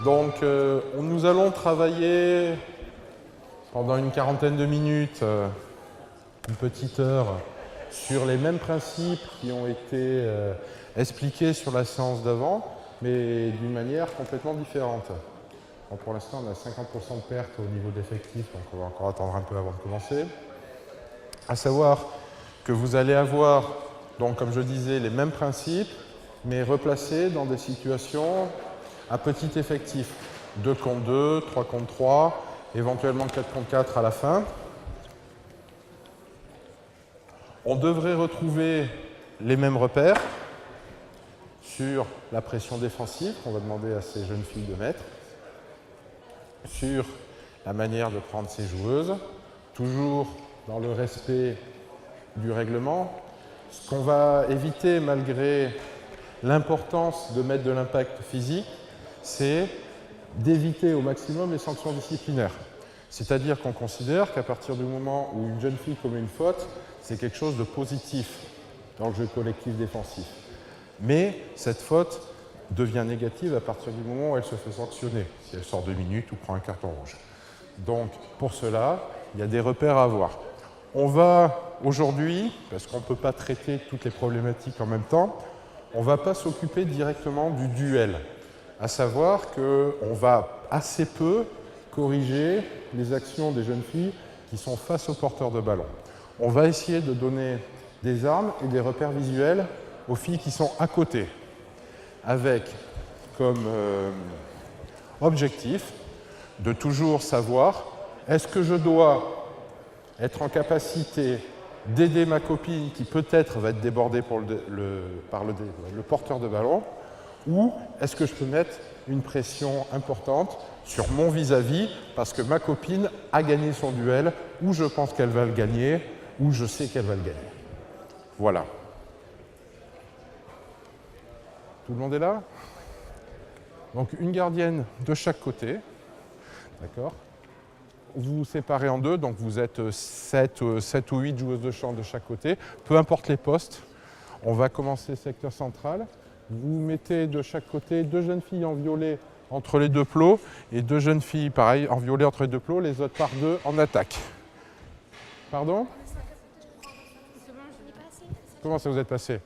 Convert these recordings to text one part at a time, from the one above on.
Donc, nous allons travailler pendant une quarantaine de minutes, une petite heure, sur les mêmes principes qui ont été expliqués sur la séance d'avant, mais d'une manière complètement différente. Bon, pour l'instant, on a 50% de perte au niveau d'effectifs, donc on va encore attendre un peu avant de commencer. À savoir que vous allez avoir, donc, comme je disais, les mêmes principes, mais replacés dans des situations à petit effectif. 2 contre 2, 3 contre 3, éventuellement 4 contre 4 à la fin. On devrait retrouver les mêmes repères sur la pression défensive qu'on va demander à ces jeunes filles de mettre, sur la manière de prendre ces joueuses, toujours dans le respect du règlement. Ce qu'on va éviter, malgré l'importance de mettre de l'impact physique, c'est d'éviter au maximum les sanctions disciplinaires. C'est-à-dire qu'on considère qu'à partir du moment où une jeune fille commet une faute, c'est quelque chose de positif dans le jeu collectif défensif. Mais cette faute devient négative à partir du moment où elle se fait sanctionner, si elle sort 2 minutes ou prend un carton rouge. Donc, pour cela, il y a des repères à avoir. On va aujourd'hui, parce qu'on ne peut pas traiter toutes les problématiques en même temps, on ne va pas s'occuper directement du duel. À savoir qu'on va assez peu corriger les actions des jeunes filles qui sont face aux porteurs de ballon. On va essayer de donner des armes et des repères visuels aux filles qui sont à côté, avec comme objectif de toujours savoir, est-ce que je dois être en capacité d'aider ma copine qui peut-être va être débordée par le porteur de ballon, ou est-ce que je peux mettre une pression importante sur mon vis-à-vis parce que ma copine a gagné son duel, ou je pense qu'elle va le gagner, ou je sais qu'elle va le gagner. Voilà. Tout le monde est là? Donc une gardienne de chaque côté. D'accord? Vous vous séparez en deux, donc vous êtes 7 ou 8 joueuses de champ de chaque côté. Peu importe les postes. On va commencer secteur central. Vous mettez de chaque côté 2 jeunes filles en violet entre les 2 plots et 2 jeunes filles, pareil, en violet entre les 2 plots, les autres par 2 en attaque. Pardon? Comment ça vous êtes passé?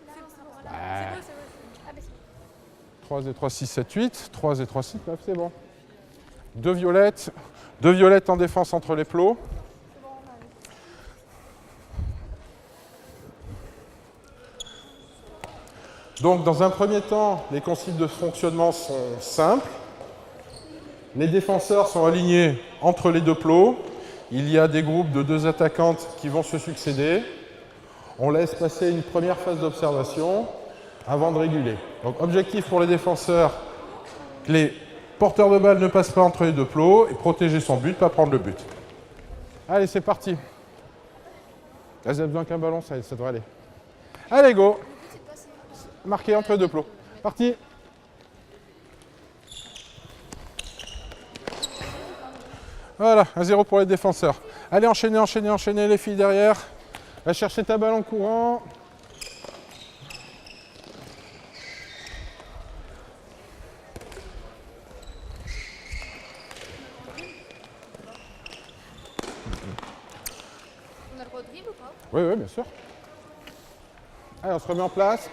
3 et 3, 6, 7, 8. 3 et 3, 6, 9, c'est bon. 2 violettes en défense entre les plots. Donc, dans un premier temps, les consignes de fonctionnement sont simples. Les défenseurs sont alignés entre les 2 plots. Il y a des groupes de 2 attaquantes qui vont se succéder. On laisse passer une première phase d'observation avant de réguler. Donc, objectif pour les défenseurs, que les porteurs de balle ne passent pas entre les 2 plots et protéger son but, pas prendre le but. Allez, c'est parti. Là, vous avez besoin qu'un ballon, ça devrait aller. Allez, go. Marqué entre les 2 plots. Parti. Voilà, 1-0 pour les défenseurs. Allez, enchaînez les filles derrière. Va chercher ta balle en courant. On a le droit de dribble ou pas? Oui, bien sûr. Allez, on se remet en place.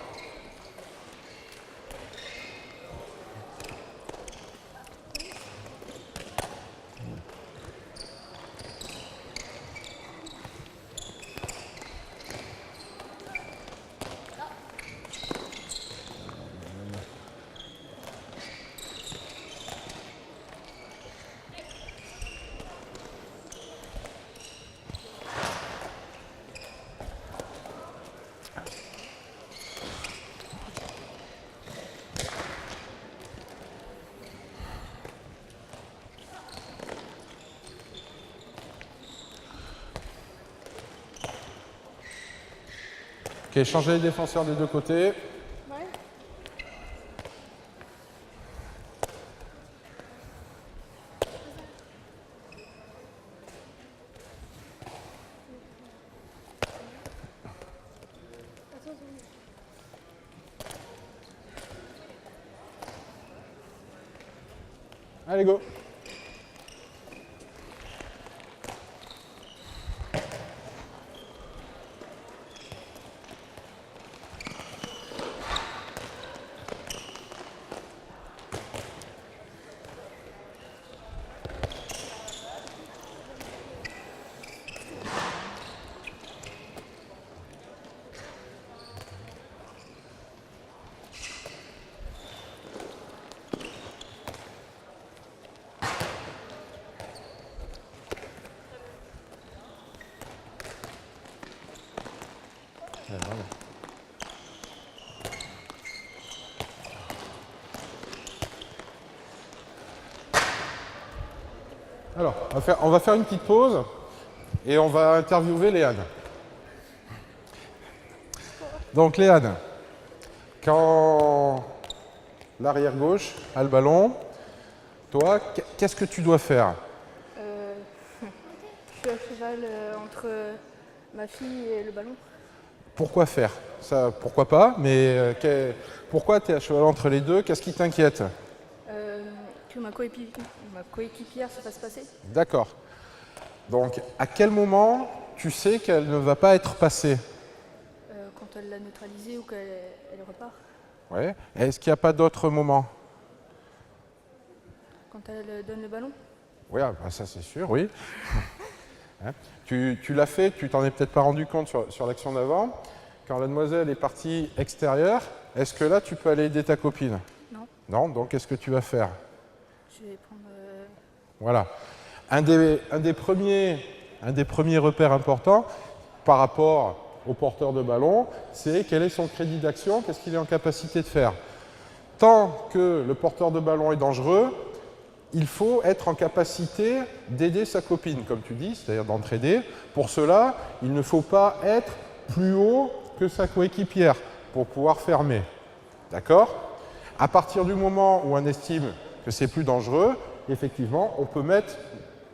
Ok, changez les défenseurs des 2 côtés. Ouais. Allez, go. Alors, on va faire une petite pause et on va interviewer Léane. Donc Léane, quand l'arrière gauche a le ballon, toi, qu'est-ce que tu dois faire? Je suis à cheval entre ma fille et le ballon. Pourquoi faire? Ça, pourquoi pas, mais pourquoi tu es à cheval entre les deux? Qu'est-ce qui t'inquiète? Que ma coéquipière se fasse passer. D'accord. Donc, à quel moment tu sais qu'elle ne va pas être passée? Quand elle l'a neutralisée ou qu'elle repart. Ouais. Est-ce qu'il n'y a pas d'autres moments? Quand elle donne le ballon. Oui, ah, bah ça c'est sûr, oui. Hein, tu l'as fait, tu t'en es peut-être pas rendu compte sur l'action d'avant. Quand la demoiselle est partie extérieure, est-ce que là tu peux aller aider ta copine? Non. Non, donc qu'est-ce que tu vas faire? Je vais prendre... Voilà. Un des premiers repères importants par rapport au porteur de ballon, c'est quel est son crédit d'action, qu'est-ce qu'il est en capacité de faire. Tant que le porteur de ballon est dangereux, il faut être en capacité d'aider sa copine, comme tu dis, c'est-à-dire d'entraider. Pour cela, il ne faut pas être plus haut que sa coéquipière pour pouvoir fermer. D'accord? À partir du moment où on estime que c'est plus dangereux, effectivement, on peut mettre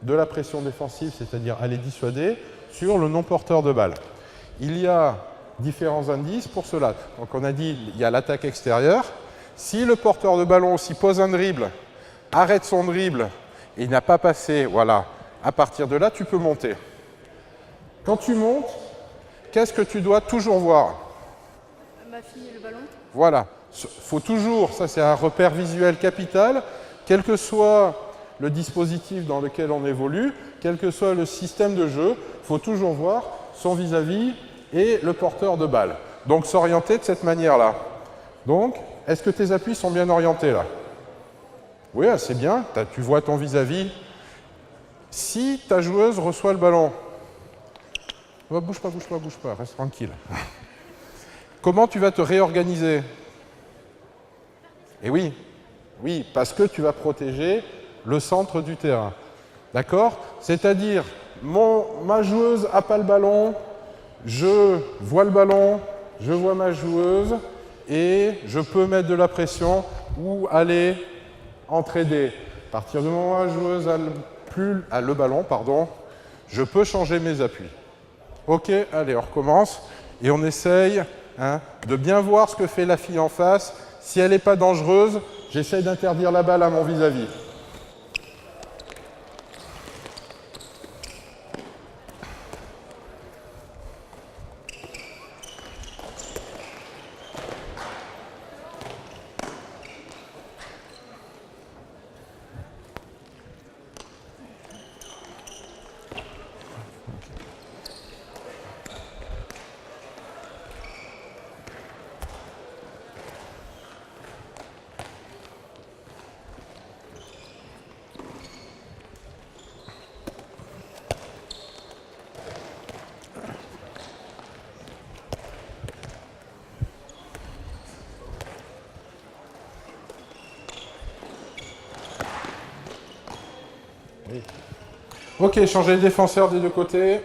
de la pression défensive, c'est-à-dire aller dissuader, sur le non-porteur de balle. Il y a différents indices pour cela. Donc on a dit, il y a l'attaque extérieure. Si le porteur de ballon s'y pose un dribble, arrête son dribble et il n'a pas passé, voilà, à partir de là, tu peux monter. Quand tu montes, qu'est-ce que tu dois toujours voir? Ma fille et le ballon. Voilà. Il faut toujours, ça c'est un repère visuel capital, quel que soit le dispositif dans lequel on évolue, quel que soit le système de jeu, il faut toujours voir son vis-à-vis et le porteur de balle. Donc s'orienter de cette manière-là. Donc, est-ce que tes appuis sont bien orientés là? Oui, c'est bien, tu vois ton vis-à-vis. Si ta joueuse reçoit le ballon, oh, bouge pas, reste tranquille. Comment tu vas te réorganiser? Eh oui, parce que tu vas protéger le centre du terrain. D'accord? C'est-à-dire, ma joueuse n'a pas le ballon, je vois le ballon, je vois ma joueuse, et je peux mettre de la pression ou aller entraider. À partir du moment où la joueuse a le ballon, je peux changer mes appuis. Ok, allez, on recommence et on essaye de bien voir ce que fait la fille en face. Si elle n'est pas dangereuse, j'essaye d'interdire la balle à mon vis-à-vis. Oui. Ok, changez les défenseurs des deux côtés.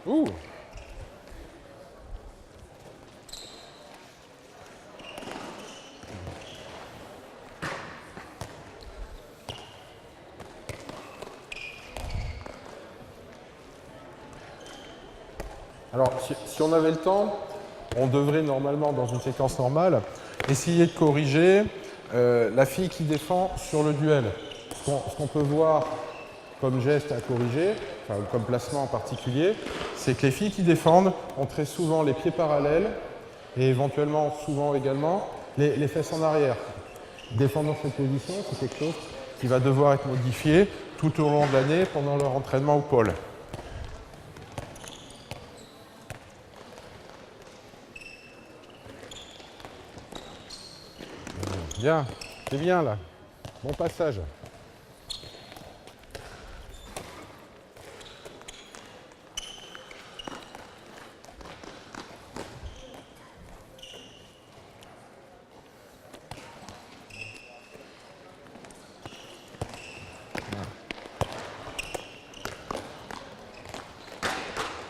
Ouh. Alors, si on avait le temps, on devrait normalement, dans une séquence normale, essayer de corriger la fille qui défend sur le duel. Ce qu'on peut voir comme geste à corriger, enfin, comme placement en particulier, c'est que les filles qui défendent ont très souvent les pieds parallèles et éventuellement, souvent également, les fesses en arrière. Défendre dans cette position, c'est quelque chose qui va devoir être modifié tout au long de l'année pendant leur entraînement au pôle. Bien, c'est bien là. Bon passage.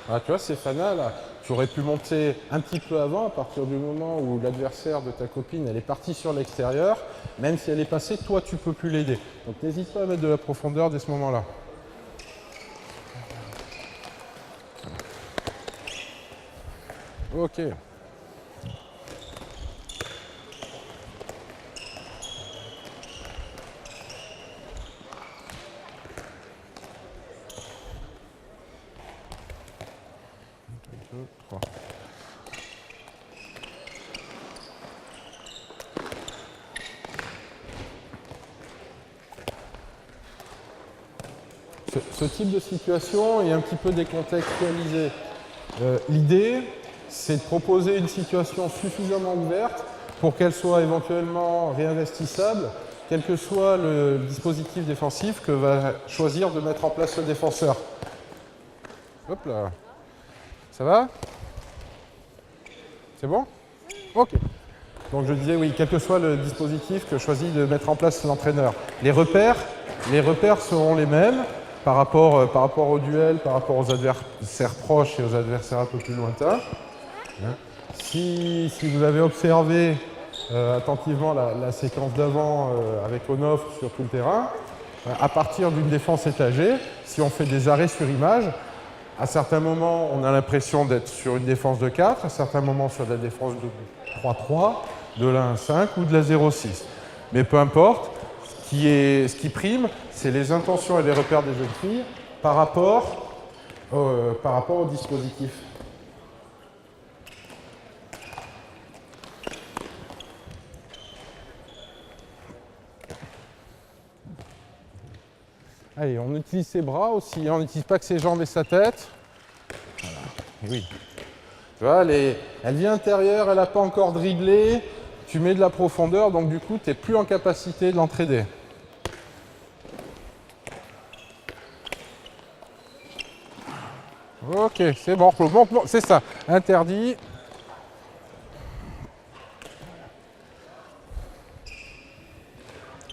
Ah, tu vois, Stéphana, là, tu aurais pu monter un petit peu avant, à partir du moment où l'adversaire de ta copine, elle est partie sur l'extérieur, même si elle est passée, toi, tu peux plus l'aider. Donc, n'hésite pas à mettre de la profondeur dès ce moment-là. Ok. Deux, trois. Ce type de situation est un petit peu décontextualisé. L'idée, c'est de proposer une situation suffisamment ouverte pour qu'elle soit éventuellement réinvestissable, quel que soit le dispositif défensif que va choisir de mettre en place le défenseur. Hop là. Ça va? C'est bon? Ok. Donc je disais, oui, quel que soit le dispositif que choisit de mettre en place l'entraîneur. Les repères seront les mêmes par rapport au duel, par rapport aux adversaires proches et aux adversaires un peu plus lointains. Si vous avez observé attentivement la séquence d'avant avec on-off sur tout le terrain, à partir d'une défense étagée, si on fait des arrêts sur image, à certains moments, on a l'impression d'être sur une défense de 4, à certains moments sur de la défense de 3-3, de la 1-5 ou de la 0-6. Mais peu importe, ce qui prime, c'est les intentions et les repères des jeunes filles par rapport au dispositif. Allez, on utilise ses bras aussi, on n'utilise pas que ses jambes et sa tête. Voilà. Oui. Tu vois, elle vient intérieure, elle n'a pas encore dribblé, tu mets de la profondeur, donc du coup, tu n'es plus en capacité de l'entraider. Ok, c'est bon, c'est ça, interdit.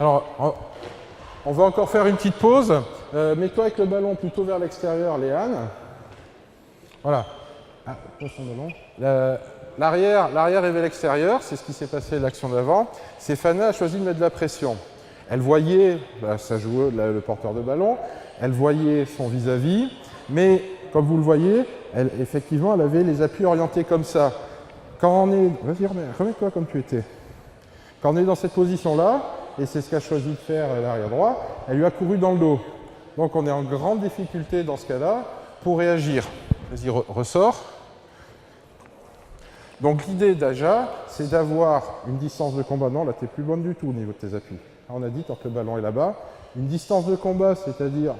Alors, on va encore faire une petite pause. Mets-toi avec le ballon plutôt vers l'extérieur, Léane. Voilà. Ah, pose ton ballon. L'arrière est vers l'extérieur, c'est ce qui s'est passé l'action d'avant. Stéphana a choisi de mettre de la pression. Elle voyait sa joueuse, le porteur de ballon, elle voyait son vis-à-vis, mais comme vous le voyez, effectivement, elle avait les appuis orientés comme ça. Quand on est... Vas-y, remets-toi comme tu étais. Quand on est dans cette position-là, et c'est ce qu'a choisi de faire l'arrière droit, elle lui a couru dans le dos. Donc on est en grande difficulté dans ce cas-là pour réagir. Vas-y, ressors. Donc l'idée d'Aja, c'est d'avoir une distance de combat. Non, là, tu n'es plus bonne du tout au niveau de tes appuis. Là, on a dit, tant que le ballon est là-bas, une distance de combat, c'est-à-dire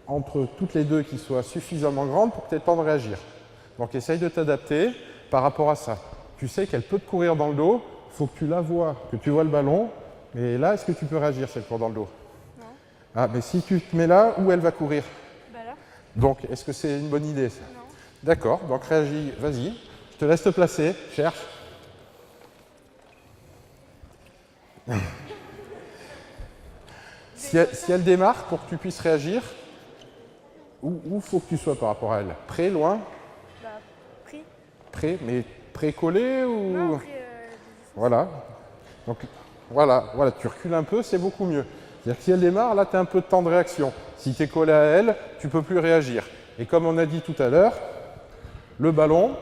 entre toutes les deux qui soit suffisamment grande pour que tu aies le temps de réagir. Donc essaye de t'adapter par rapport à ça. Tu sais qu'elle peut te courir dans le dos, il faut que tu la vois, que tu vois le ballon. Mais là, est-ce que tu peux réagir si elle court dans le dos? Non. Ah, mais si tu te mets là, où elle va courir? Bah là. Donc, est-ce que c'est une bonne idée ça? Non. D'accord, donc réagis, vas-y. Je te laisse te placer, cherche. Si elle démarre pour que tu puisses réagir, Où faut que tu sois par rapport à elle? Près, loin? Bah, pris. Près, mais près collé ou... Non, après, Voilà. Donc voilà, tu recules un peu, c'est beaucoup mieux. C'est-à-dire que si elle démarre, là, tu as un peu de temps de réaction. Si tu es collé à elle, tu ne peux plus réagir. Et comme on a dit tout à l'heure, le ballon,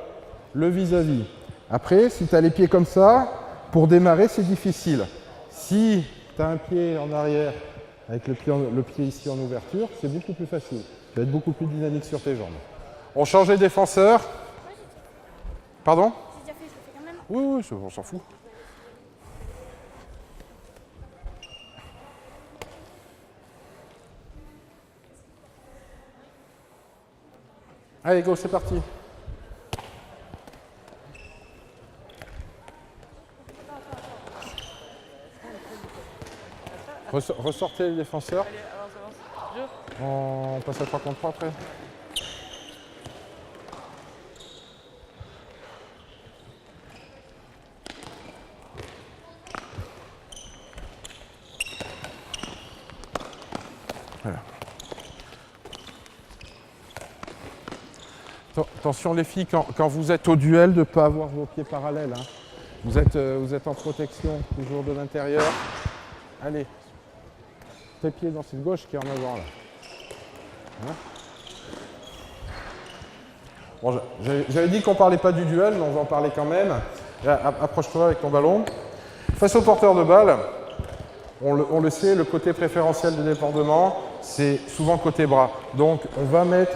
le vis-à-vis. Après, si tu as les pieds comme ça, pour démarrer, c'est difficile. Si tu as un pied en arrière, avec le pied ici en ouverture, c'est beaucoup plus facile. Tu vas être beaucoup plus dynamique sur tes jambes. On change les défenseurs. Pardon? j'ai déjà fait, je le fais quand même. Oui, on s'en fout. Allez, go, c'est parti. Ressortez les défenseurs. Allez, avance. On passe à 3 contre 3 après. Voilà. Attention les filles, quand vous êtes au duel, de ne pas avoir vos pieds parallèles. Hein. Vous êtes en protection, toujours de l'intérieur. Allez, tes pieds dans cette gauche qui est en avant là. Hein. Bon, j'avais dit qu'on ne parlait pas du duel, mais on va en parler quand même. Approche-toi avec ton ballon. Face au porteur de balle, on le sait, le côté préférentiel de débordement, c'est souvent côté bras. Donc on va mettre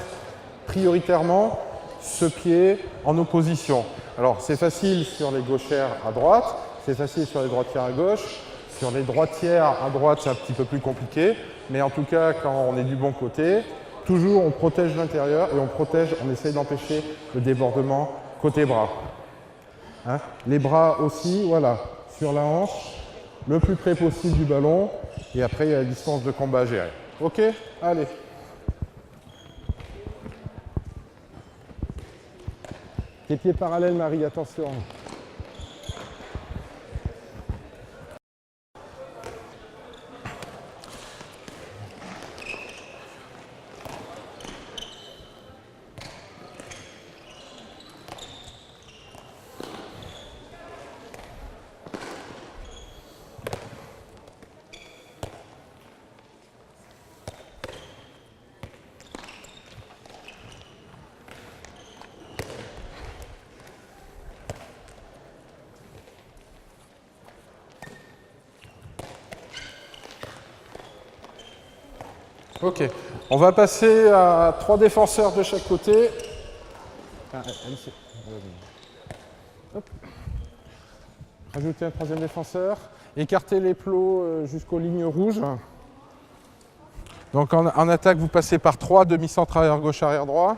prioritairement ce pied en opposition. Alors c'est facile sur les gauchères à droite, c'est facile sur les droitières à gauche. Sur les droitières à droite, c'est un petit peu plus compliqué. Mais en tout cas, quand on est du bon côté, toujours on protège l'intérieur et on essaye d'empêcher le débordement côté bras. Hein? Les bras aussi, voilà, sur la hanche, le plus près possible du ballon. Et après, il y a la distance de combat à gérer. Ok? Allez. Tes pieds parallèles, Marie, attention. Ok, on va passer à 3 défenseurs de chaque côté. Hop. Rajouter un 3e défenseur. Écartez les plots jusqu'aux lignes rouges. Donc en attaque, vous passez par 3 demi-centre arrière gauche, arrière droit.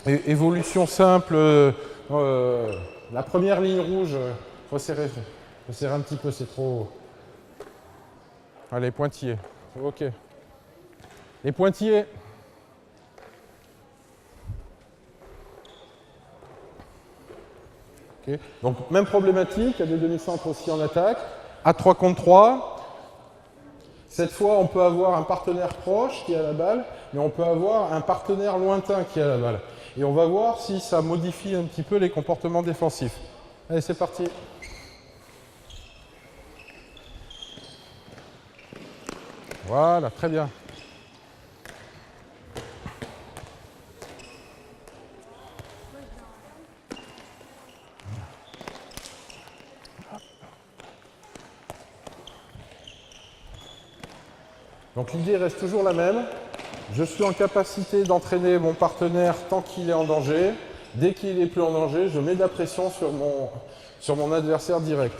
Évolution simple. La première ligne rouge, resserrez un petit peu, c'est trop. Allez, pointillés. Ok. Les pointillés. Okay. Donc, même problématique, il y a des demi-centres aussi en attaque. À 3 contre 3. Cette fois, on peut avoir un partenaire proche qui est à la balle, mais on peut avoir un partenaire lointain qui est à la balle. Et on va voir si ça modifie un petit peu les comportements défensifs. Allez, c'est parti. Voilà, très bien. Donc l'idée reste toujours la même. Je suis en capacité d'entraîner mon partenaire tant qu'il est en danger. Dès qu'il n'est plus en danger, je mets de la pression sur mon adversaire direct.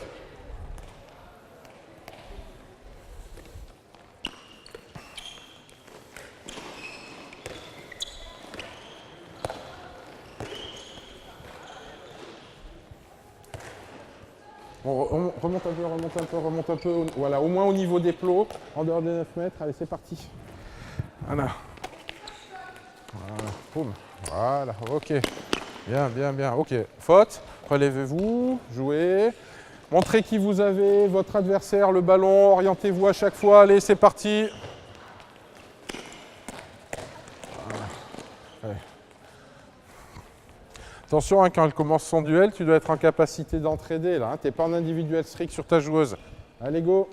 On remonte un peu, voilà, au moins au niveau des plots, en dehors des 9 mètres. Allez, c'est parti. Voilà. Voilà, boum. Voilà, ok. Bien, bien, bien. Ok, faute. Relevez-vous, jouez. Montrez qui vous avez, votre adversaire, le ballon. Orientez-vous à chaque fois. Allez, c'est parti. Ouais. Attention, hein, quand elle commence son duel, tu dois être en capacité d'entraider. Là, hein. Tu n'es pas en individuel strict sur ta joueuse. Allez, go.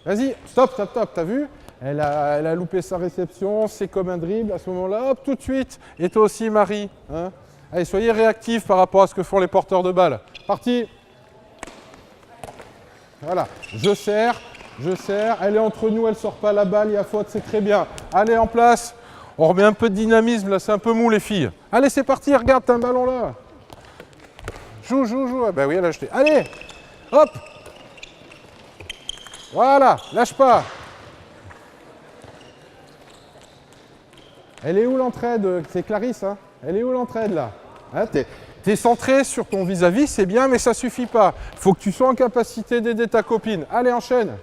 Vas-y, stop, stop, stop. T'as vu? Elle a loupé sa réception. C'est comme un dribble. À ce moment-là, hop, tout de suite. Et toi aussi, Marie. Hein. Allez, soyez réactifs par rapport à ce que font les porteurs de balles. Parti. Voilà. Je serre. Elle est entre nous, elle ne sort pas la balle. Il y a faute, c'est très bien. Allez, en place. On remet un peu de dynamisme, là, c'est un peu mou, les filles. Allez, c'est parti, regarde, t'as un ballon là. Joue, joue, joue. Ah bah oui, elle a jeté. Allez, hop. Voilà, lâche pas. Elle est où l'entraide? C'est Clarisse, hein? Elle est où l'entraide, là? Hein, t'es centré sur ton vis-à-vis, c'est bien, mais ça suffit pas. Faut que tu sois en capacité d'aider ta copine. Allez, enchaîne.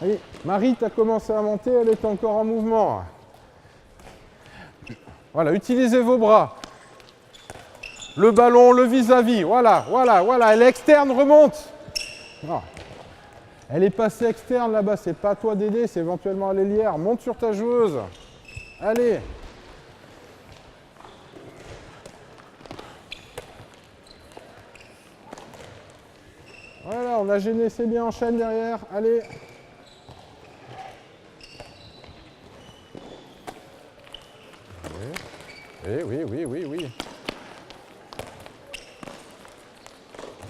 Allez, Marie, tu as commencé à monter, elle est encore en mouvement. Voilà, utilisez vos bras. Le ballon, le vis-à-vis, voilà, elle est externe, remonte. Non. Elle est passée externe là-bas, c'est pas à toi d'aider, c'est éventuellement à l'ailière. Monte sur ta joueuse. Allez. Voilà, on a gêné, c'est bien, enchaîne derrière, allez. Oui.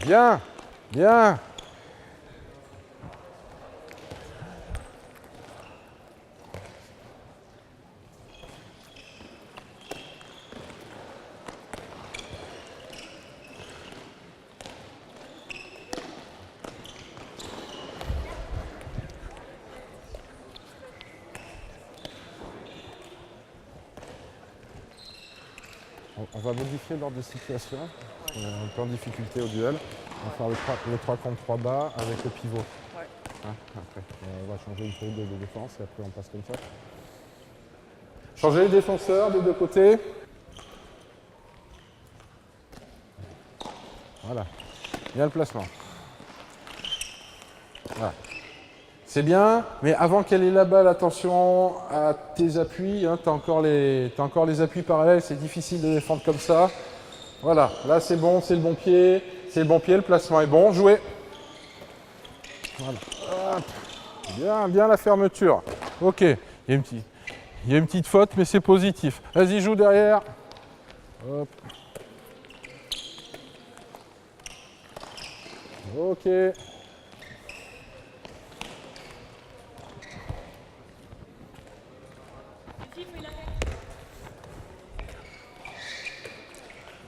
Bien, bien. On va modifier l'ordre de situation. On est un peu en difficulté au duel. On va faire le 3 contre 3 bas avec le pivot. Ouais. Hein, après, on va changer une feuille de défense et après on passe comme ça. Changer les défenseurs des deux côtés. Voilà. Bien le placement. Voilà. C'est bien, mais avant qu'elle ait la balle, attention à tes appuis. Hein, tu as encore les appuis parallèles, c'est difficile de défendre comme ça. Voilà, là c'est bon, c'est le bon pied, le placement est bon. Jouez. Voilà. Hop. Bien la fermeture. Ok, il y a une petite faute, mais c'est positif. Vas-y, joue derrière. Hop. Ok.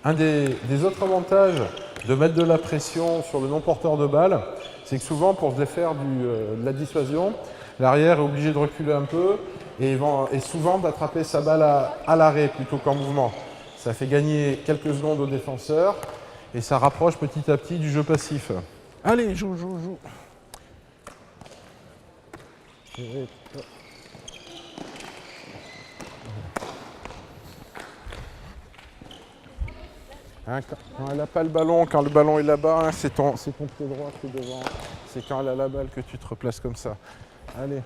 Un des autres avantages de mettre de la pression sur le non-porteur de balle, c'est que souvent, pour se défaire de la dissuasion, l'arrière est obligé de reculer un peu et souvent d'attraper sa balle à l'arrêt plutôt qu'en mouvement. Ça fait gagner quelques secondes au défenseur et ça rapproche petit à petit du jeu passif. Allez, joue. Hein, quand elle n'a pas le ballon, quand le ballon est là-bas, hein, c'est ton pied droit qui est devant. C'est quand elle a la balle que tu te replaces comme ça. Allez.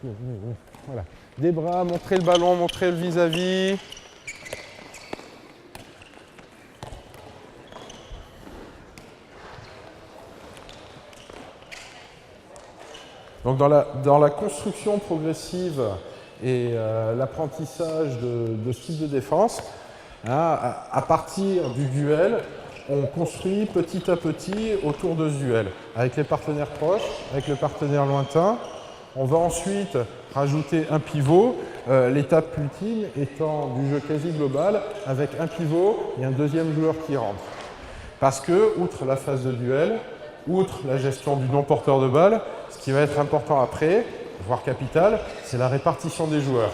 Oui. Voilà. Des bras, montrer le ballon, montrer le vis-à-vis. Donc dans la construction progressive et l'apprentissage de ce type de défense, hein, à partir du duel, on construit petit à petit autour de ce duel, avec les partenaires proches, avec le partenaire lointain. On va ensuite rajouter un pivot, l'étape ultime étant du jeu quasi global, avec un pivot et un deuxième joueur qui rentre. Parce que, outre la phase de duel, outre la gestion du non-porteur de balle, ce qui va être important après, voire capital, c'est la répartition des joueurs.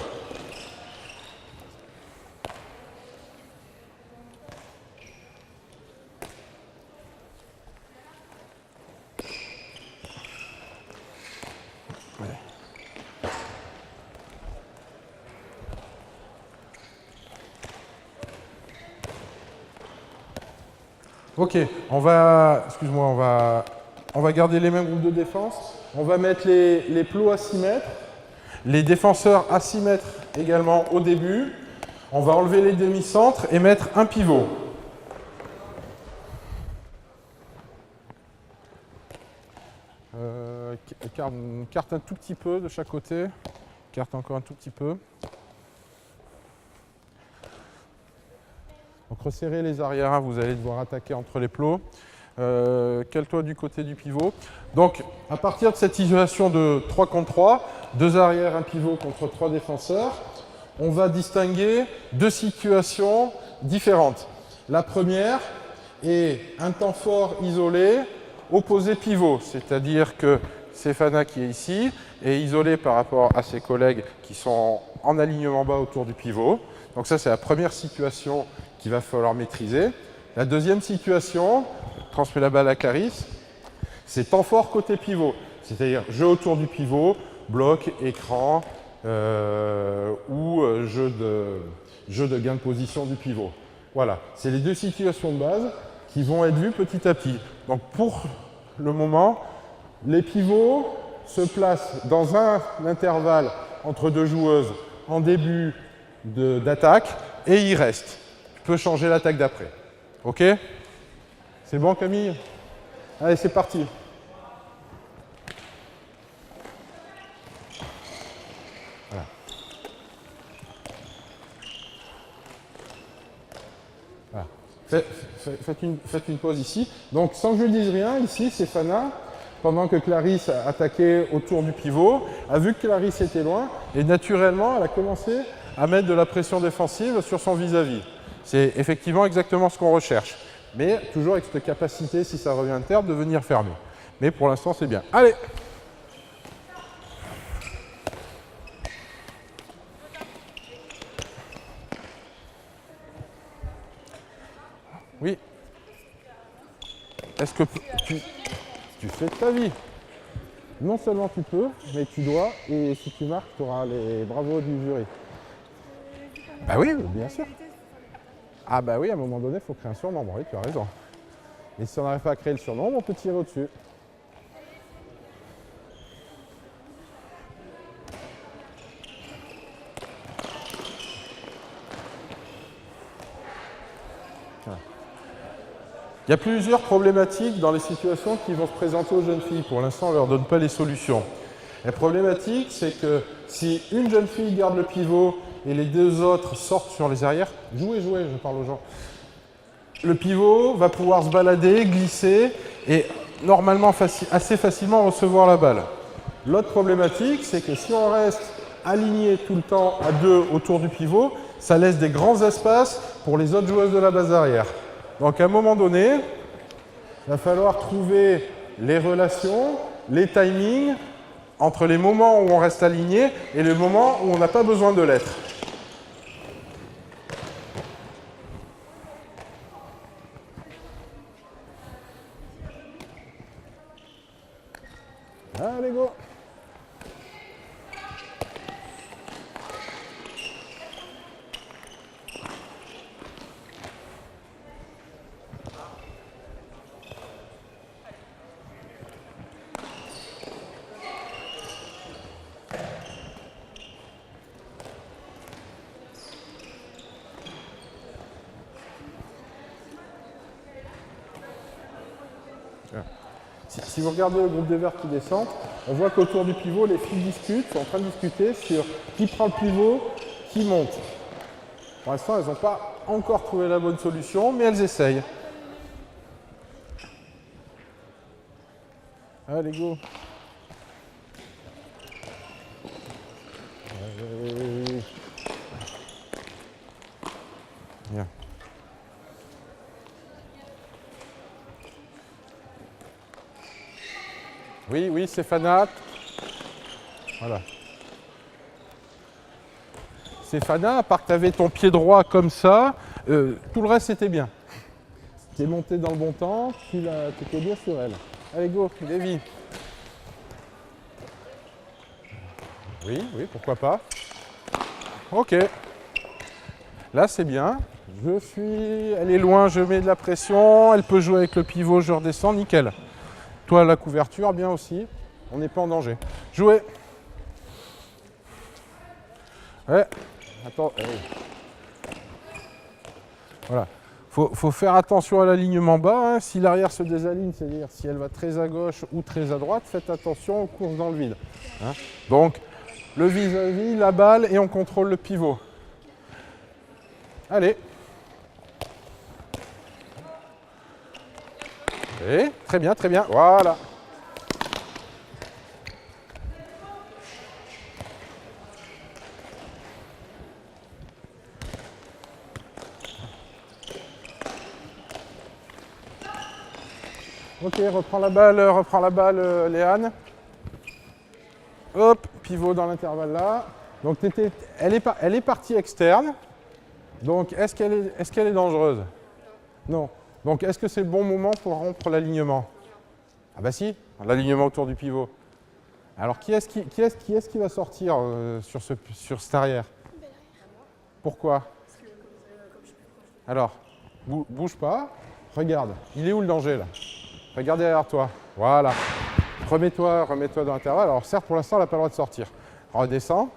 Ok, excuse-moi, on va garder les mêmes groupes de défense. On va mettre les plots asymétres, les défenseurs asymétres également au début. On va enlever les demi-centres et mettre un pivot. Carte un tout petit peu de chaque côté. Carte encore un tout petit peu. Donc resserrez les arrières, vous allez devoir attaquer entre les plots. Cale-toi du côté du pivot. Donc à partir de cette situation de 3 contre 3, 2 arrières, un pivot contre 3 défenseurs, on va distinguer deux situations différentes. La première est un temps fort isolé, opposé pivot, c'est-à-dire que Stéphana qui est ici est isolé par rapport à ses collègues qui sont en alignement bas autour du pivot. Donc ça c'est la première situation qu'il va falloir maîtriser. La deuxième situation, transmets la balle à Clarisse, c'est temps fort côté pivot, c'est-à-dire jeu autour du pivot, bloc, écran ou jeu de gain de position du pivot. Voilà, c'est les deux situations de base qui vont être vues petit à petit. Donc pour le moment, les pivots se placent dans un intervalle entre deux joueuses en début d'attaque et ils restent. Tu peux changer l'attaque d'après. Ok? C'est bon Camille? Allez, c'est parti. Voilà. Voilà. Faites une pause ici. Donc, sans que je ne dise rien, ici, Stéphana, pendant que Clarisse a attaqué autour du pivot, a vu que Clarisse était loin et naturellement, elle a commencé à mettre de la pression défensive sur son vis-à-vis. C'est effectivement exactement ce qu'on recherche. Mais toujours avec cette capacité, si ça revient à terre, de venir fermer. Mais pour l'instant, c'est bien. Allez! Oui. Est-ce que tu fais de ta vie? Non seulement tu peux, mais tu dois, et si tu marques, tu auras les bravos du jury. Bah oui, bien sûr. Ah bah oui, à un moment donné, il faut créer un surnombre, oui, tu as raison. Et si on n'arrive pas à créer le surnombre, on peut tirer au-dessus. Il y a plusieurs problématiques dans les situations qui vont se présenter aux jeunes filles. Pour l'instant, on ne leur donne pas les solutions. La problématique, c'est que si une jeune fille garde le pivot et les deux autres sortent sur les arrières, jouez, je parle aux gens. Le pivot va pouvoir se balader, glisser et normalement assez facilement recevoir la balle. L'autre problématique, c'est que si on reste aligné tout le temps à deux autour du pivot, ça laisse des grands espaces pour les autres joueuses de la base arrière. Donc à un moment donné, il va falloir trouver les relations, les timings entre les moments où on reste aligné et les moments où on n'a pas besoin de l'être. Allez, go! Si vous regardez le groupe de verts qui descend, on voit qu'autour du pivot, les filles sont en train de discuter sur qui prend le pivot, qui monte. Pour l'instant, elles n'ont pas encore trouvé la bonne solution, mais elles essayent. Allez, go! Bien. Oui, Stéphana. Voilà. Stéphana, à part que tu avais ton pied droit comme ça, tout le reste c'était bien. Tu es monté dans le bon temps, tu étais bien sur elle. Allez, go, Davy. Oui, pourquoi pas. Ok. Là, c'est bien. Elle est loin, je mets de la pression, elle peut jouer avec le pivot, je redescends, nickel. Toi, la couverture, bien aussi, on n'est pas en danger. Jouez. Ouais, attends. Voilà. Faut faire attention à l'alignement bas. Hein. Si l'arrière se désaligne, c'est-à-dire si elle va très à gauche ou très à droite, faites attention aux courses dans le vide. Hein. Donc, le vis-à-vis, la balle et on contrôle le pivot. Allez. Et, très bien, très bien. Voilà. Ok, reprends la balle, Léane. Hop, pivot dans l'intervalle là. Donc elle est partie externe. Donc est-ce qu'elle est dangereuse? Non. Donc est-ce que c'est le bon moment pour rompre l'alignement? Ah bah si, l'alignement autour du pivot. Alors qui est-ce qui va sortir sur cet arrière? Pourquoi? Alors, bouge pas, regarde. Il est où le danger là? Regarde derrière toi. Voilà. Remets-toi dans l'intervalle. Alors certes, pour l'instant, elle n'a pas le droit de sortir. Redescends.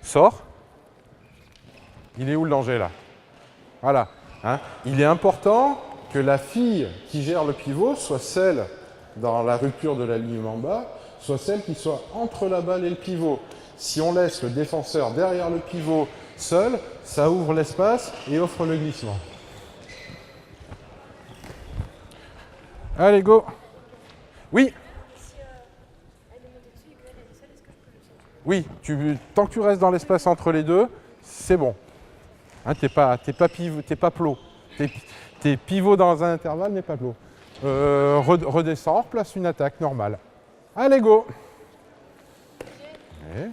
Sors. Il est où le danger là? Voilà. Hein, il est important que la fille qui gère le pivot soit celle, dans la rupture de l'alignement bas, soit celle qui soit entre la balle et le pivot. Si on laisse le défenseur derrière le pivot seul, ça ouvre l'espace et offre le glissement. Allez, go. Oui. Oui, tant que tu restes dans l'espace entre les deux, c'est bon. Hein, t'es pas plot. T'es pivot dans un intervalle, mais pas plot. Redescends, place une attaque normale. Allez, go. Okay.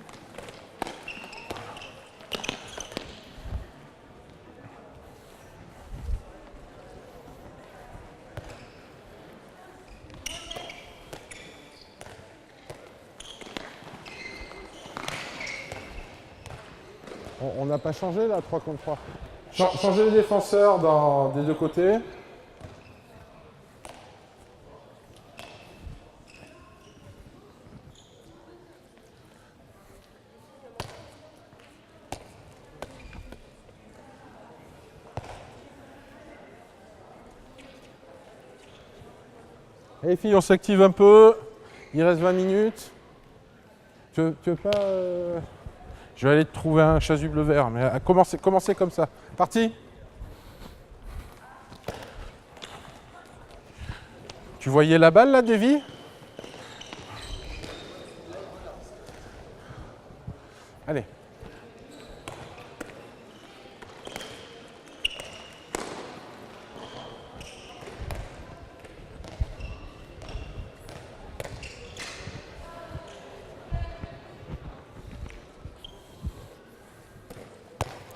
On n'a pas changé là, 3 contre 3. Changer les défenseurs des deux côtés. Et les filles, on s'active un peu. Il reste 20 minutes. Tu veux pas... Je vais aller te trouver un chasuble vert, mais commencez comme ça. Parti. Tu voyais la balle là, Davy? Allez.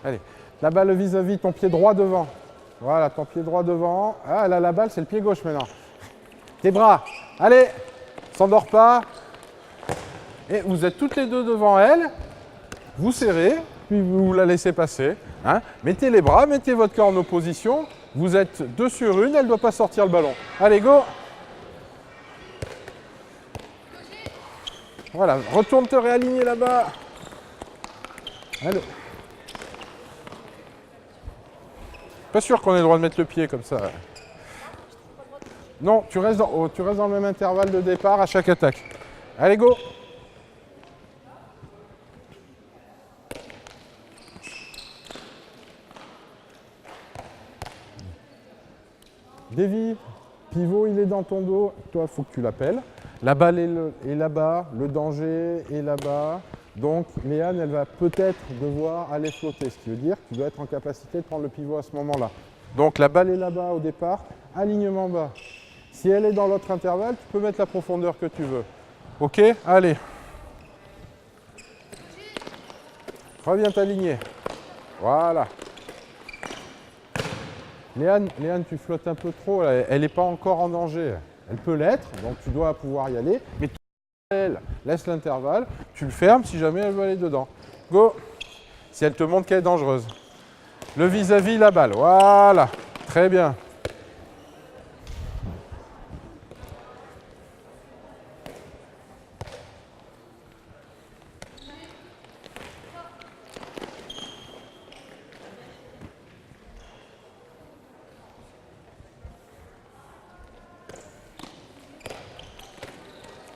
Allez, la balle vis-à-vis, ton pied droit devant. Voilà, ton pied droit devant. Ah, là, la balle, c'est le pied gauche maintenant. Tes bras. Allez, s'endort pas. Et vous êtes toutes les deux devant elle. Vous serrez, puis vous la laissez passer. Hein. Mettez les bras, mettez votre corps en opposition. Vous êtes 2 sur 1, elle ne doit pas sortir le ballon. Allez, go. Voilà, retourne te réaligner là-bas. Allez. Pas sûr qu'on ait le droit de mettre le pied comme ça. Non, tu restes dans le même intervalle de départ à chaque attaque. Allez, go. Davy, pivot, il est dans ton dos. Toi, il faut que tu l'appelles. La balle est là-bas, le danger est là-bas. Donc, Léane, elle va peut-être devoir aller flotter, ce qui veut dire que tu dois être en capacité de prendre le pivot à ce moment-là. Donc, la balle est là-bas au départ, alignement bas. Si elle est dans l'autre intervalle, tu peux mettre la profondeur que tu veux. Ok? Allez. Reviens t'aligner. Voilà. Léane, tu flottes un peu trop, elle n'est pas encore en danger. Elle peut l'être, donc tu dois pouvoir y aller. Mais elle laisse l'intervalle, tu le fermes si jamais elle veut aller dedans. Go. Si elle te montre qu'elle est dangereuse. Le vis-à-vis, la balle. Voilà. Très bien.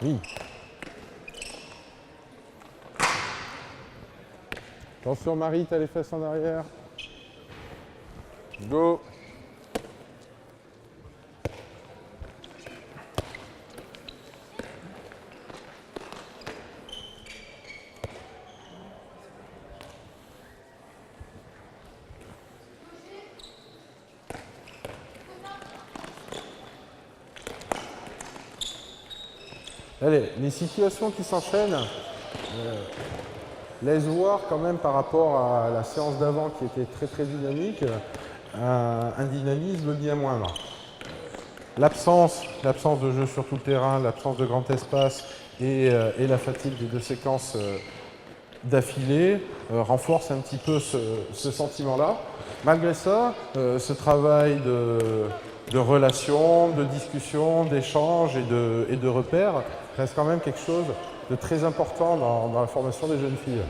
Oui. Attention Marie, t'as les fesses en arrière. Go. Allez, les situations qui s'enchaînent laissent voir quand même par rapport à la séance d'avant qui était très dynamique, un dynamisme bien moindre. L'absence de jeu sur tout le terrain, l'absence de grand espace et la fatigue des deux séquences d'affilée renforce un petit peu ce sentiment-là. Malgré ça, ce travail de relation, de discussion, d'échange et de repères reste quand même quelque chose de très important dans la formation des jeunes filles.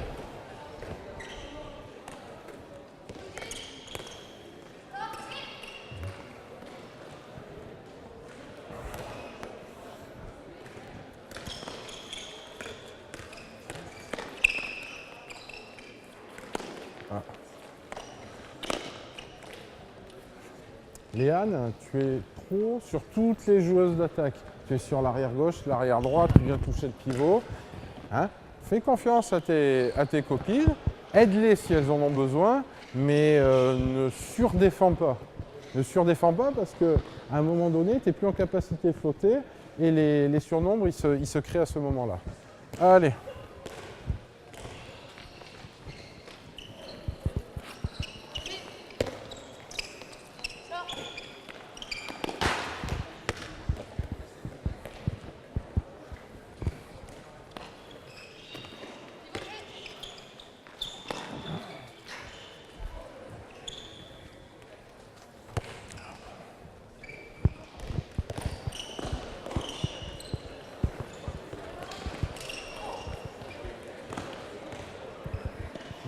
Ah. Léane, tu es trop sur toutes les joueuses d'attaque. Tu es sur l'arrière gauche, l'arrière droite, tu viens toucher le pivot. Hein? Fais confiance à tes copines, aide-les si elles en ont besoin, mais ne surdéfends pas. Ne surdéfends pas parce qu'à un moment donné, tu n'es plus en capacité de flotter et les surnombres, ils se créent à ce moment-là. Allez.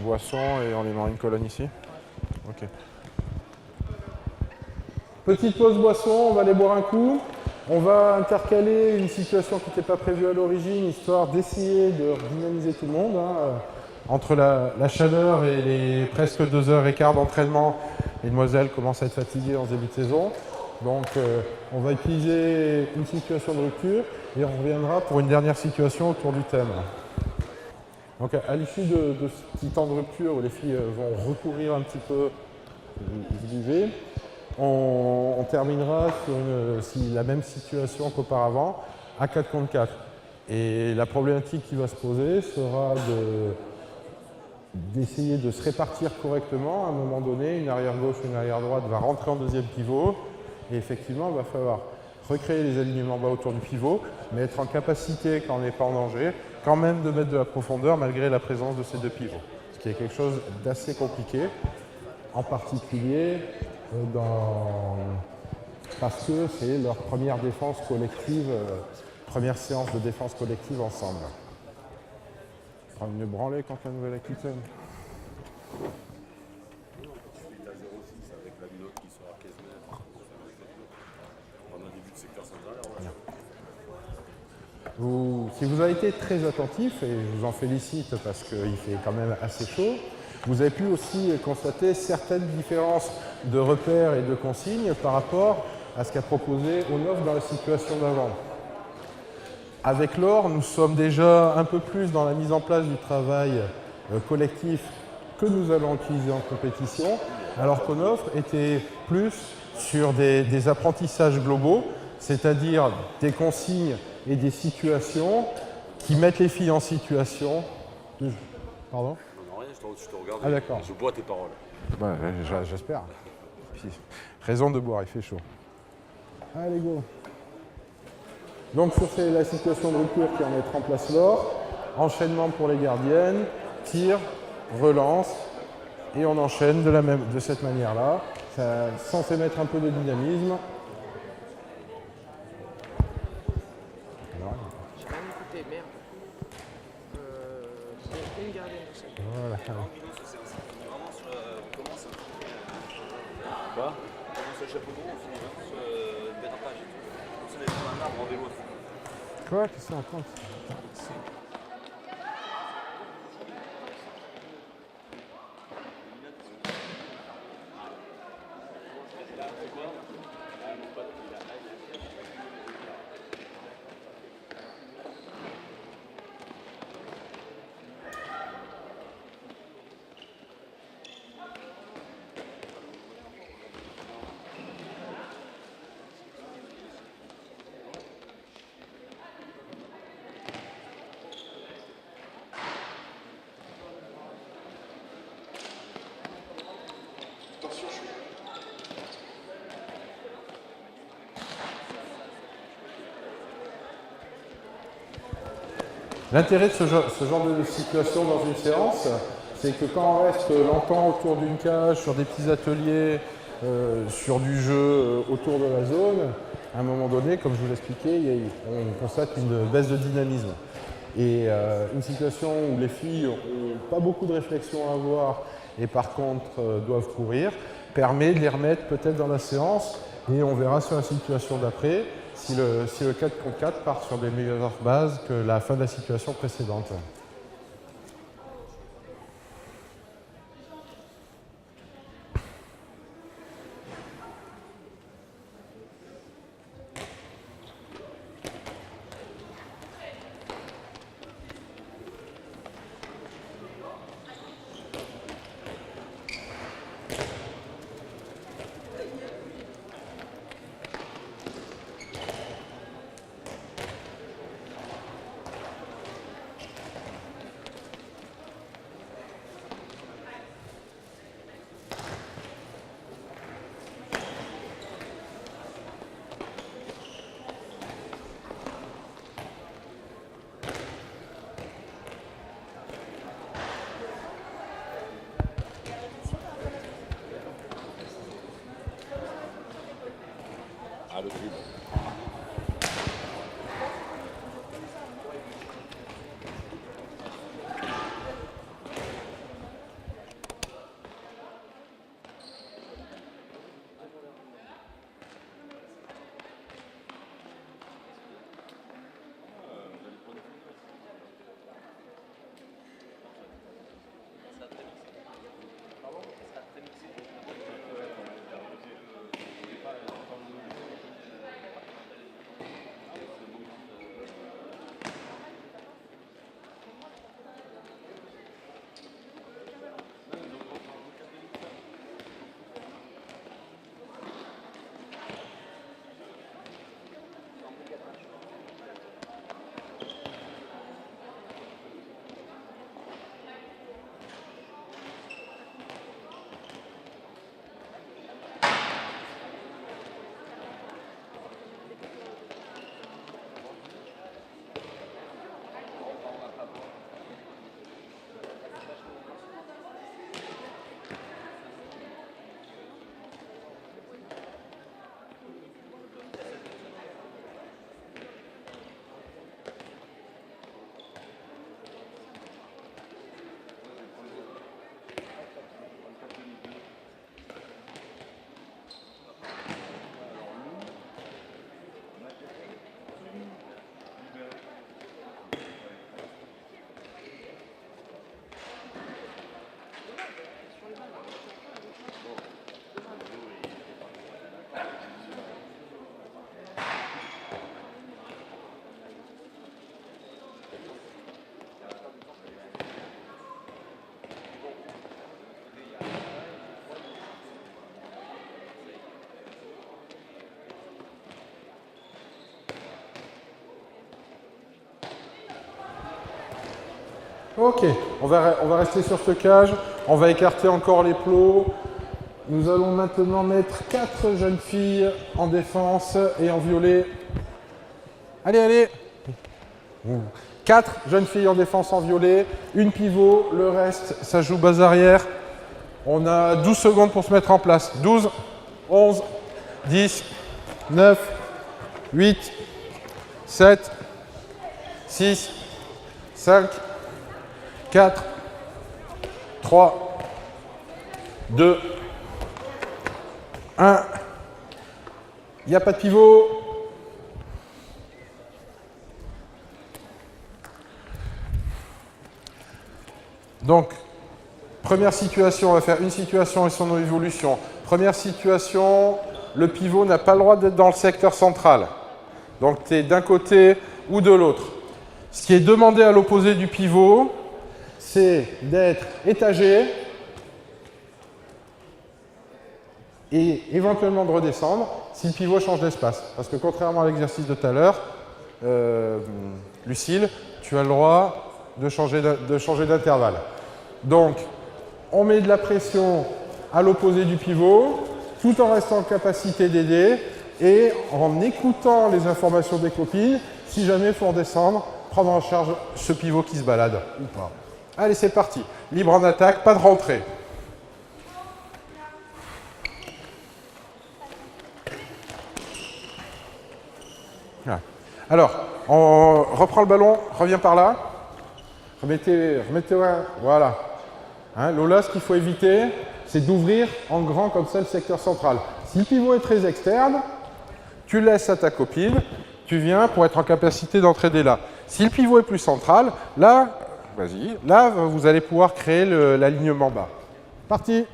Boisson et on les met en une colonne ici. Ok. Petite pause boisson, on va aller boire un coup. On va intercaler une situation qui n'était pas prévue à l'origine, histoire d'essayer de dynamiser tout le monde. Hein. Entre la chaleur et les presque 2h15 d'entraînement, les demoiselles commencent à être fatiguées en début de saison. Donc on va utiliser une situation de rupture et on reviendra pour une dernière situation autour du thème. Donc à l'issue de ce petit temps de rupture où les filles vont recourir un petit peu, vous buvez, on terminera sur la même situation qu'auparavant, à 4 contre 4. Et la problématique qui va se poser sera d'essayer de se répartir correctement. À un moment donné, une arrière gauche ou une arrière droite va rentrer en deuxième pivot. Et effectivement, il va falloir recréer les alignements bas autour du pivot, mais être en capacité, quand on n'est pas en danger, quand même de mettre de la profondeur malgré la présence de ces deux pivots. Ce qui est quelque chose d'assez compliqué, en particulier parce que c'est leur première défense collective, première séance de défense collective ensemble. Prendre une branlée quand la Nouvelle-Aquitaine. Si vous avez été très attentif, et je vous en félicite parce qu'il fait quand même assez chaud, vous avez pu aussi constater certaines différences de repères et de consignes par rapport à ce qu'a proposé Onof dans la situation d'avant. Avec Laure, nous sommes déjà un peu plus dans la mise en place du travail collectif que nous allons utiliser en compétition, alors qu'Onof était plus sur des apprentissages globaux, c'est-à-dire des consignes et des situations qui mettent les filles en situation. Pardon? Non, rien, je te regarde. Ah d'accord. Je bois tes paroles. Ouais, j'espère. Raison de boire, il fait chaud. Allez, go. Donc sur la situation de rupture qui va mettre en place Laure, enchaînement pour les gardiennes, tir, relance, Et on enchaîne de cette manière-là, censé mettre un peu de dynamisme. J'ai rien écouté, merde. Une gardienne de ça. Voilà. Quoi? On commence sur le chapeau d'eau, on finit sur le bénapage. On est sur un arbre en vélo. Quoi? Qu'est-ce que ça raconte? L'intérêt de ce genre de situation dans une séance, c'est que quand on reste longtemps autour d'une cage, sur des petits ateliers, sur du jeu autour de la zone, à un moment donné, comme je vous l'expliquais, on constate une baisse de dynamisme. Et une situation où les filles n'ont pas beaucoup de réflexion à avoir et par contre doivent courir, permet de les remettre peut-être dans la séance et on verra sur la situation d'après si le 4 contre 4 part sur des meilleures bases que la fin de la situation précédente. Ah, le dribble. Ok, on va rester sur ce cage, on va écarter encore les plots. Nous allons maintenant mettre 4 jeunes filles en défense et en violet. Allez, allez! 4 jeunes filles en défense en violet, une pivot, le reste, ça joue base arrière. On a 12 secondes pour se mettre en place. 12, 11, 10, 9, 8, 7, 6, 5, 4, 3, 2, 1. Il n'y a pas de pivot. Donc, première situation, on va faire une situation et son évolution. Première situation, le pivot n'a pas le droit d'être dans le secteur central. Donc, tu es d'un côté ou de l'autre. Ce qui est demandé à l'opposé du pivot, c'est d'être étagé et éventuellement de redescendre si le pivot change d'espace. Parce que contrairement à l'exercice de tout à l'heure, Lucille, tu as le droit de changer d'intervalle. Donc, on met de la pression à l'opposé du pivot, tout en restant en capacité d'aider et en écoutant les informations des copines, si jamais il faut redescendre, prendre en charge ce pivot qui se balade ou pas. Allez, c'est parti. Libre en attaque, pas de rentrée. Voilà. Alors, on reprend le ballon, reviens par là. Remettez, voilà. Hein, Lola, ce qu'il faut éviter, c'est d'ouvrir en grand comme ça le secteur central. Si le pivot est très externe, tu laisses à ta copine, tu viens pour être en capacité d'entraider là. Si le pivot est plus central, là, vas-y, là, vous allez pouvoir créer l'alignement bas. Parti.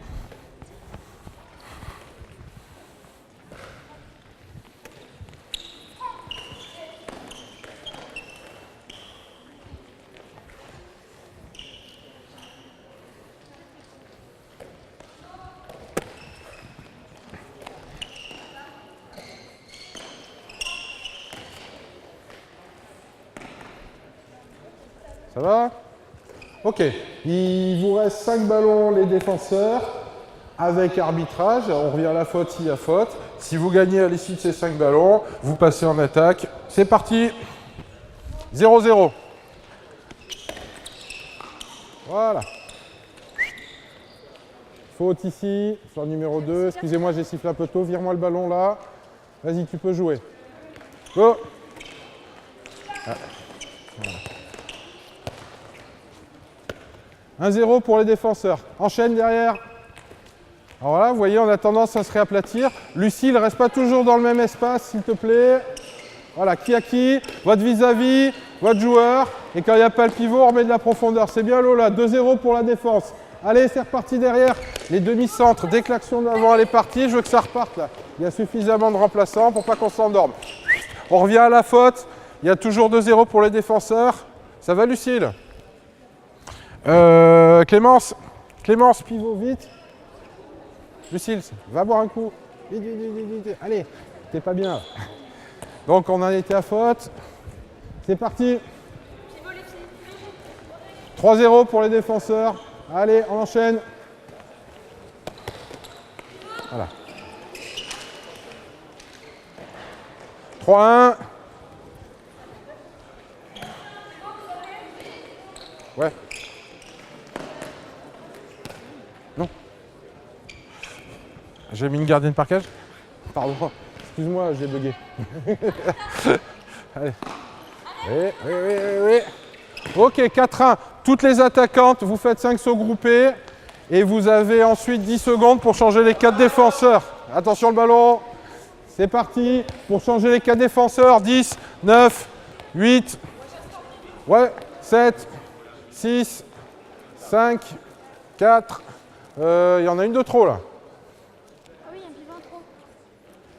Ça va? Ok. Il vous reste 5 ballons, les défenseurs, avec arbitrage. On revient à la faute s'il y a faute. Si vous gagnez à l'issue de ces 5 ballons, vous passez en attaque. C'est parti. 0-0. Voilà. Faute ici, sur le numéro 2. Excusez-moi, j'ai sifflé un peu tôt. Vire-moi le ballon là. Vas-y, tu peux jouer. Go. Ah. Voilà. 1-0 pour les défenseurs. Enchaîne derrière. Alors là, vous voyez, on a tendance à se réaplatir. Lucille, ne reste pas toujours dans le même espace, s'il te plaît. Voilà, qui à qui, votre vis-à-vis, votre joueur. Et quand il n'y a pas le pivot, on remet de la profondeur. C'est bien Lola, 2-0 pour la défense. Allez, c'est reparti derrière. Les demi-centres, dès que l'action d'avant elle est partie, je veux que ça reparte là. Il y a suffisamment de remplaçants pour pas qu'on s'endorme. On revient à la faute. Il y a toujours 2-0 pour les défenseurs. Ça va Lucille? Clémence, pivot, vite. Lucille, va boire un coup. Vite, vite, vite, vite. Allez, t'es pas bien. Donc on en était à faute. C'est parti. 3-0 pour les défenseurs. Allez, on enchaîne. Voilà. 3-1. Ouais. Non. J'ai mis une gardienne par cage. Pardon. Excuse-moi, j'ai bugué. Allez. Oui. Ok, 4-1. Toutes les attaquantes, vous faites 5 sauts groupés. Et vous avez ensuite 10 secondes pour changer les 4 défenseurs. Attention le ballon. C'est parti. Pour changer les 4 défenseurs. 10, 9, 8, ouais, 7, 6, 5, 4. Il y en a une de trop là. Ah oui, un pivot en trop.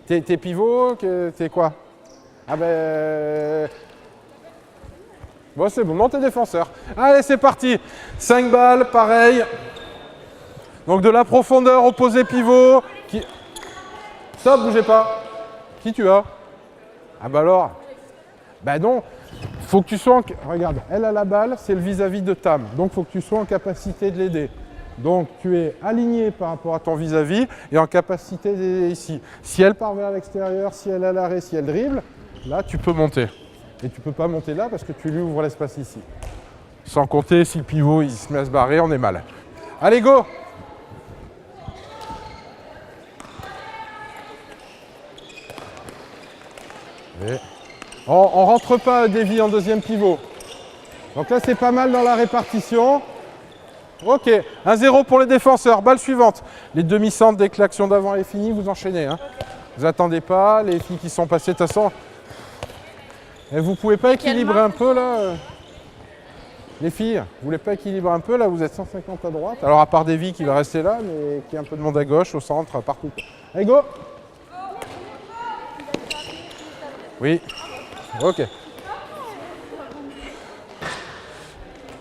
T'es pivot, t'es quoi? Ah ben... Bon, c'est bon, montez défenseur. Allez, c'est parti. 5 balles, pareil. Donc de la profondeur, opposé pivot. Stop, bougez pas. Qui tu as? Ah bah alors. Bah non. Faut que tu sois en... Regarde, elle a la balle, c'est le vis-à-vis de Tam. Donc il faut que tu sois en capacité de l'aider. Donc tu es aligné par rapport à ton vis-à-vis et en capacité d'aider ici. Si elle part vers l'extérieur, si elle a l'arrêt, si elle dribble, là tu peux monter. Et tu ne peux pas monter là parce que tu lui ouvres l'espace ici. Sans compter si le pivot il se met à se barrer, on est mal. Allez, go! On ne rentre pas Davy en deuxième pivot. Donc là, c'est pas mal dans la répartition. Ok, 1-0 pour les défenseurs. Balle suivante. Les demi-centres, dès que l'action d'avant est finie, vous enchaînez. Hein. Vous attendez pas. Les filles qui sont passées, de toute façon. Et vous pouvez pas équilibrer un peu là les filles, vous voulez pas équilibrer un peu là? Vous êtes 150 à droite. Alors à part Davy qui va rester là, mais qui a un peu de monde à gauche, au centre, partout. Allez, go! Oui. Ok.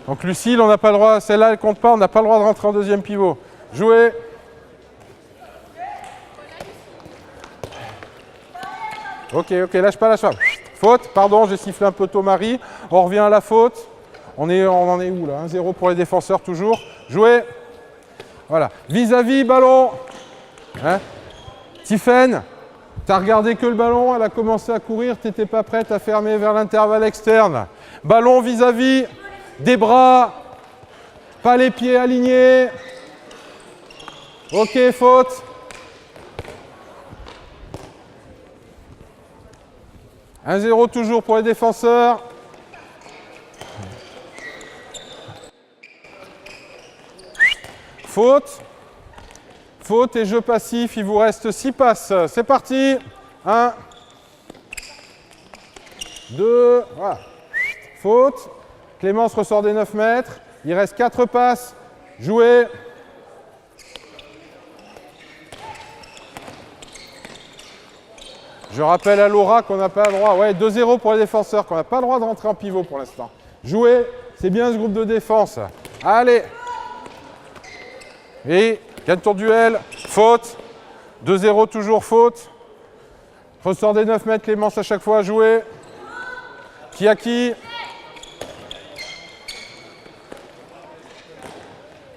Donc Lucille, on n'a pas le droit, celle-là elle compte pas, on n'a pas le droit de rentrer en deuxième pivot. Jouez. Ok, lâche pas. Faute, pardon, j'ai sifflé un peu tôt Marie. On revient à la faute. On en est où là? 1-0 pour les défenseurs toujours. Jouez. Voilà. Vis-à-vis, ballon. Hein? Tiffaine, t'as regardé que le ballon, elle a commencé à courir, t'étais pas prête à fermer vers l'intervalle externe. Ballon vis-à-vis, des bras, pas les pieds alignés. Ok, faute. « 1-0 toujours pour les défenseurs. Faute. Faute et jeu passif. Il vous reste 6 passes. C'est parti. 1. 2. Voilà. Faute. Clémence ressort des 9 mètres. Il reste 4 passes. Jouez. Je rappelle à Laura qu'on n'a pas le droit. Ouais, 2-0 pour les défenseurs, qu'on n'a pas le droit de rentrer en pivot pour l'instant. Jouez. C'est bien ce groupe de défense. Allez. Et gagne ton duel. Faute. 2-0 toujours faute. Ressort des 9 mètres, Clémence à chaque fois. Jouez. Qui a qui?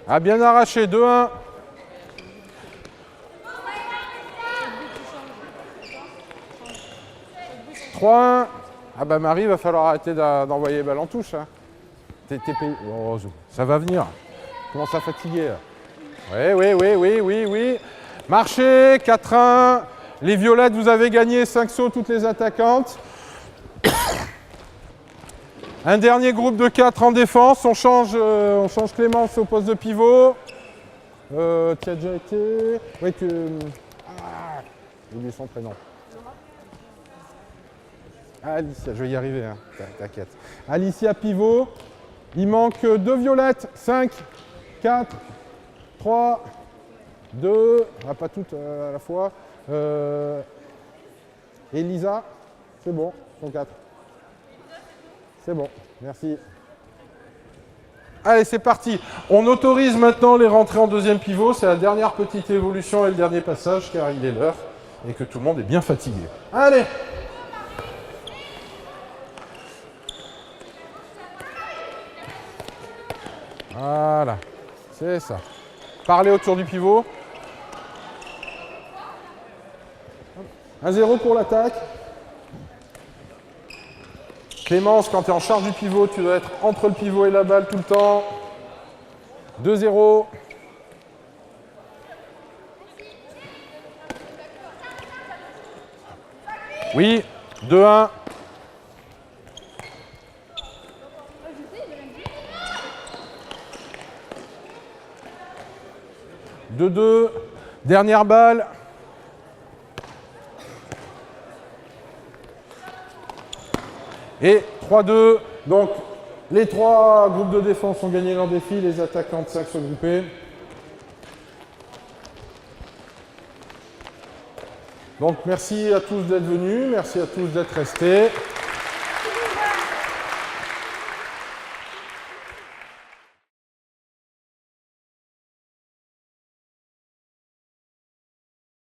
Ah, bien arraché. 2-1. Ah bah Marie, il va falloir arrêter d'envoyer les balles en touche. Hein. Oh, ça va venir. Commence à fatiguer. Oui. Marchez, 4-1. Les violettes, vous avez gagné 5 sauts, toutes les attaquantes. Un dernier groupe de 4 en défense. On change Clémence au poste de pivot. Tu as déjà été... Oui, que... Ah, j'ai oublié son prénom. Alicia, je vais y arriver, hein. T'inquiète. Alicia pivot. Il manque 2 violettes. 5, 4, 3, 2. Ah, pas toutes à la fois. Elisa, c'est bon, sont 4. C'est bon, merci. Allez, c'est parti. On autorise maintenant les rentrées en deuxième pivot. C'est la dernière petite évolution et le dernier passage, car il est l'heure et que tout le monde est bien fatigué. Allez! Voilà, c'est ça. Parlez autour du pivot. 1-0 pour l'attaque. Clémence, quand tu es en charge du pivot, tu dois être entre le pivot et la balle tout le temps. 2-0. Oui, 2-1. 2-2, dernière balle. Et 3-2. Donc, les 3 groupes de défense ont gagné leur défi. Les attaquants de 5 sont groupés. Donc, merci à tous d'être venus. Merci à tous d'être restés.